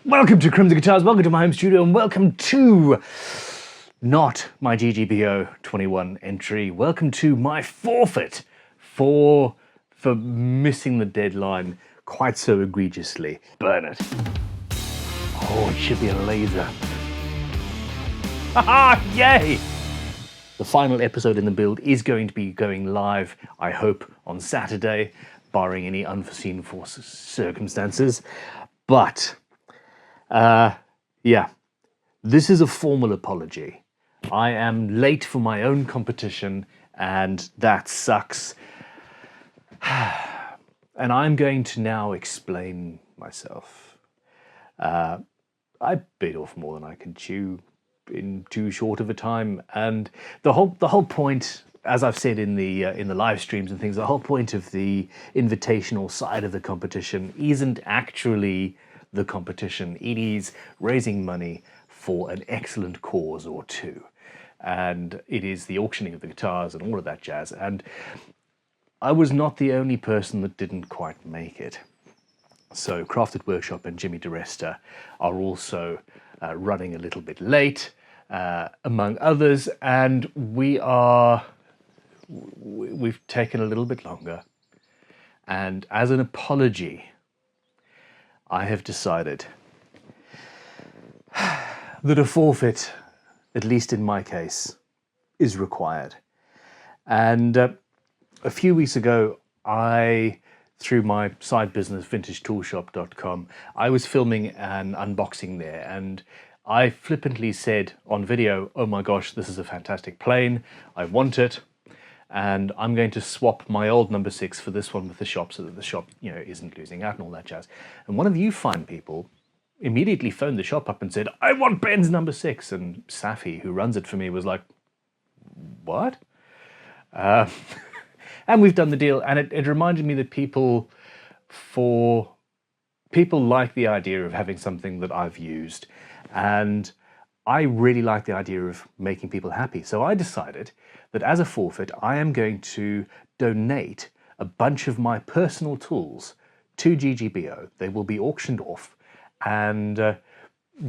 Welcome to Crimson Guitars, welcome to my home studio, and welcome to not my GGBO 21 entry. Welcome to my forfeit for missing the deadline quite so egregiously. Burn it. Oh, it should be a laser. Haha, yay! The final episode in the build is going to be going live, I hope, on Saturday, barring any unforeseen circumstances. But yeah, this is a formal apology. I am late for my own competition, and that sucks. And I'm going to now explain myself. I bit off more than I can chew in too short of a time, and the whole point, as I've said in the live streams and things, the whole point of the invitational side of the competition isn't actually the competition. It is raising money for an excellent cause or two, and it is the auctioning of the guitars and all of that jazz. And I was not the only person that didn't quite make it. So Crafted Workshop and Jimmy DeResta are also running a little bit late, among others, and we've taken a little bit longer. And as an apology, I have decided that a forfeit, at least in my case, is required. And a few weeks ago, through my side business, vintagetoolshop.com, I was filming an unboxing there, and I flippantly said on video, oh my gosh, this is a fantastic plane, I want it, and I'm going to swap my old number 6 for this one with the shop so that the shop, isn't losing out and all that jazz. And one of you fine people immediately phoned the shop up and said, I want Ben's number 6, and Safi, who runs it for me, was like, what? And we've done the deal, and it reminded me that people like the idea of having something that I've used, and I really like the idea of making people happy. So I decided that as a forfeit, I am going to donate a bunch of my personal tools to GGBO. They will be auctioned off, and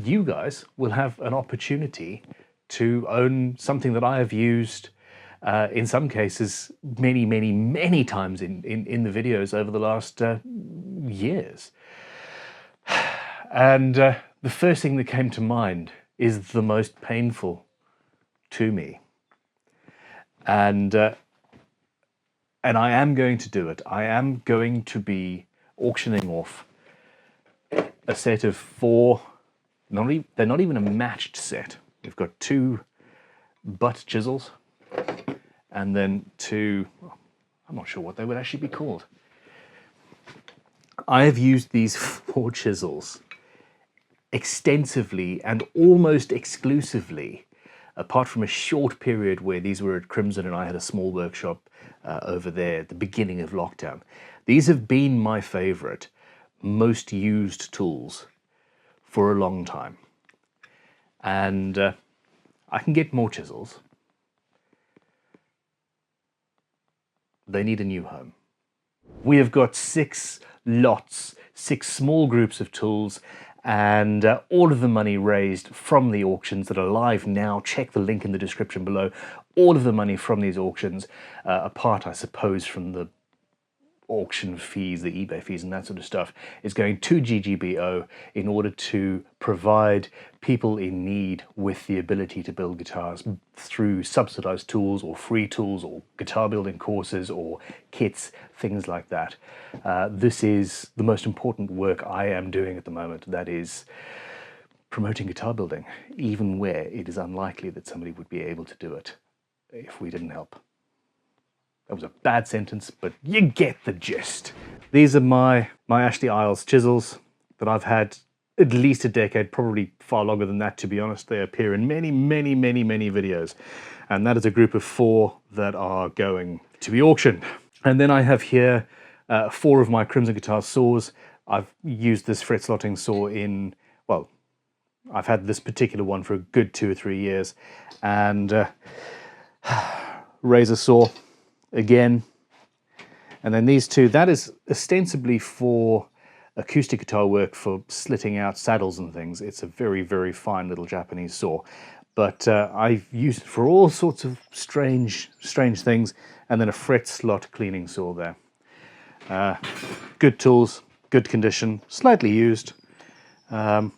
you guys will have an opportunity to own something that I have used in some cases many times in the videos over the last years. And the first thing that came to mind is the most painful to me. And I am going to do it. I am going to be auctioning off a set of 4, they're not even a matched set. We've got 2 butt chisels, and then 2, I'm not sure what they would actually be called. I have used these 4 chisels extensively and almost exclusively, apart from a short period where these were at Crimson and I had a small workshop over there at the beginning of lockdown. These have been my favorite, most used tools for a long time. And I can get more chisels. They need a new home. We have got 6 lots, 6 small groups of tools, and all of the money raised from the auctions that are live now, check the link in the description below, all of the money from these auctions, apart I suppose from the auction fees, the eBay fees and that sort of stuff, is going to GGBO in order to provide people in need with the ability to build guitars through subsidized tools or free tools or guitar building courses or kits, things like that. This is the most important work I am doing at the moment, that is promoting guitar building, even where it is unlikely that somebody would be able to do it if we didn't help. That was a bad sentence, but you get the gist. These are my Ashley Isles chisels that I've had at least a decade, probably far longer than that, to be honest. They appear in many videos. And that is a group of 4 that are going to be auctioned. And then I have here 4 of my Crimson Guitar saws. I've used this fret slotting saw in, well, I've had this particular one for a good 2 or 3 years. And razor saw again. And then these 2, that is ostensibly for acoustic guitar work for slitting out saddles and things. It's a very, very fine little Japanese saw. But I've used it for all sorts of strange things, and then a fret slot cleaning saw there. Good tools, good condition, slightly used. I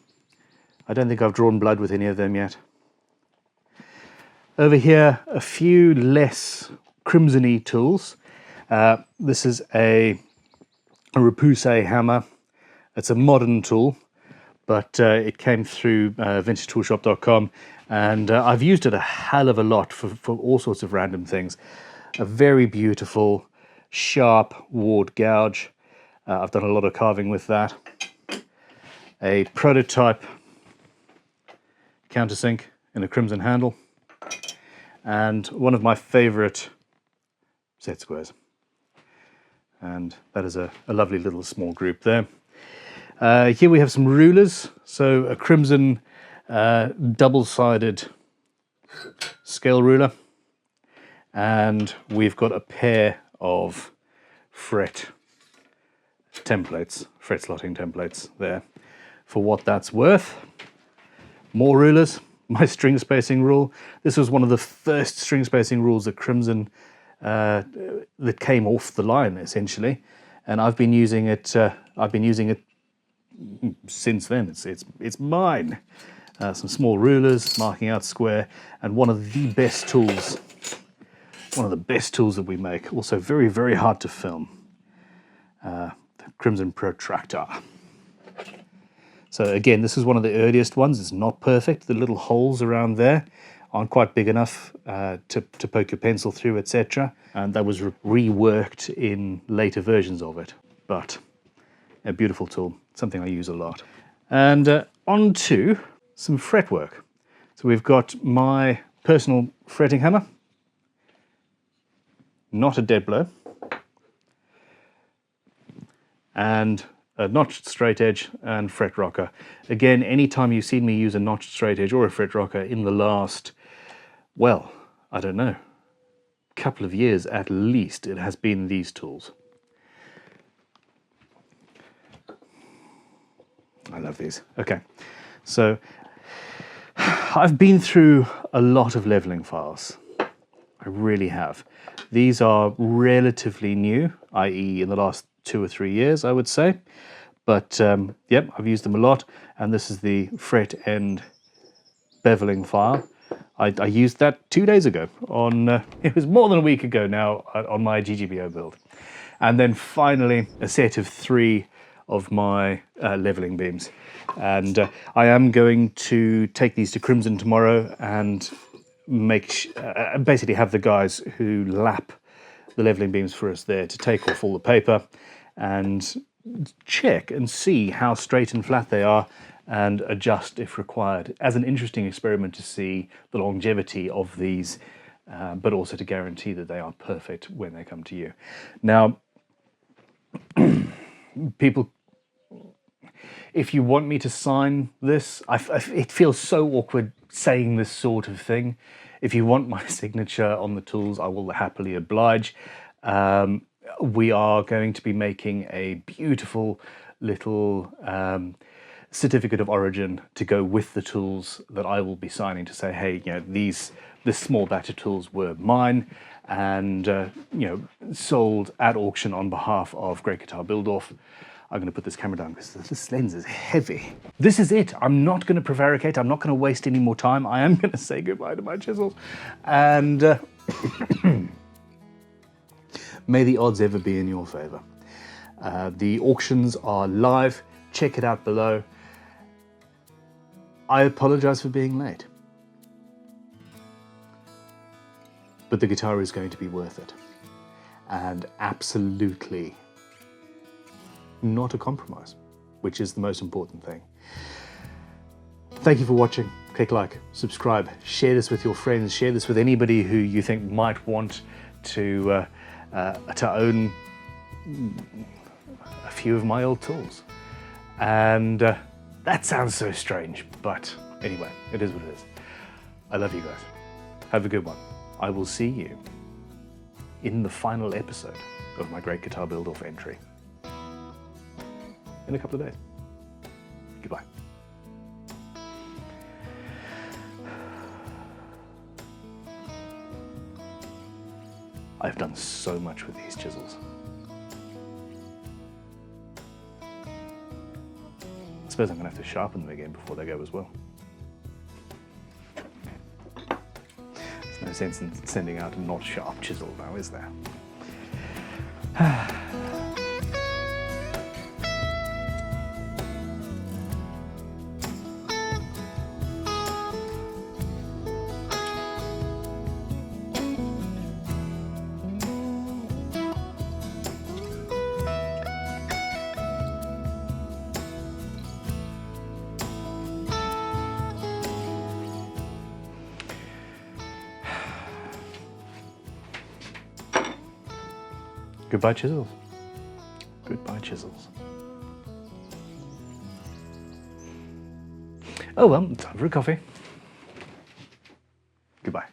don't think I've drawn blood with any of them yet. Over here, a few less crimson-y tools. This is a Repousse hammer. It's a modern tool, but it came through vintagetoolshop.com, and I've used it a hell of a lot for all sorts of random things. A very beautiful, sharp ward gouge. I've done a lot of carving with that. A prototype countersink in a crimson handle, and one of my favorite set squares. And that is a lovely little small group there. Here we have some rulers. So a crimson double-sided scale ruler. And we've got a pair of fret templates, fret slotting templates there. For what that's worth. More rulers. My string spacing rule. This was one of the first string spacing rules that Crimson that came off the line, essentially, and I've been using it. Since then. It's mine. Some small rulers, marking out square, and one of the best tools. One of the best tools that we make. Also very, very hard to film. The Crimson Protractor. So again, this is one of the earliest ones. It's not perfect. The little holes around there aren't quite big enough to poke your pencil through, etc. And that was reworked in later versions of it. But a beautiful tool, something I use a lot. And on to some fretwork. So we've got my personal fretting hammer. Not a dead blow. And a notched straight edge and fret rocker. Again, anytime you've seen me use a notched straight edge or a fret rocker in the last, well, I don't know, couple of years at least, it has been these tools. I love these. Okay, so I've been through a lot of leveling files. I really have. These are relatively new, i.e. in the last 2 or 3 years, I would say. But yep, I've used them a lot. And this is the fret end beveling file. I used that 2 days ago on, it was more than a week ago now, on my GGBO build. And then finally, a set of 3 of my leveling beams. And I am going to take these to Crimson tomorrow and basically have the guys who lap the leveling beams for us there to take off all the paper and check and see how straight and flat they are and adjust if required, as an interesting experiment to see the longevity of these, but also to guarantee that they are perfect when they come to you. Now, people, if you want me to sign this, it feels so awkward saying this sort of thing. If you want my signature on the tools, I will happily oblige. We are going to be making a beautiful little certificate of origin to go with the tools that I will be signing to say, hey, you know, this small batch of tools were mine and you know, sold at auction on behalf of Great Guitar Build-Off. I'm going to put this camera down because this lens is heavy. This is it. I'm not going to prevaricate. I'm not going to waste any more time. I am going to say goodbye to my chisels. And may the odds ever be in your favor. The auctions are live. Check it out below. I apologize for being late. But the guitar is going to be worth it. And absolutely not a compromise, which is the most important thing. Thank you for watching. Click like, subscribe, share this with your friends, share this with anybody who you think might want to own a few of my old tools. And that sounds so strange, but anyway, it is what it is. I love you guys. Have a good one. I will see you in the final episode of my Great Guitar Build-Off entry. in a couple of days. Goodbye. I've done so much with these chisels. I suppose I'm going to have to sharpen them again before they go as well. There's no sense in sending out a not sharp chisel now, is there? Goodbye, chisels. Goodbye, chisels. Oh well, time for a coffee. Goodbye.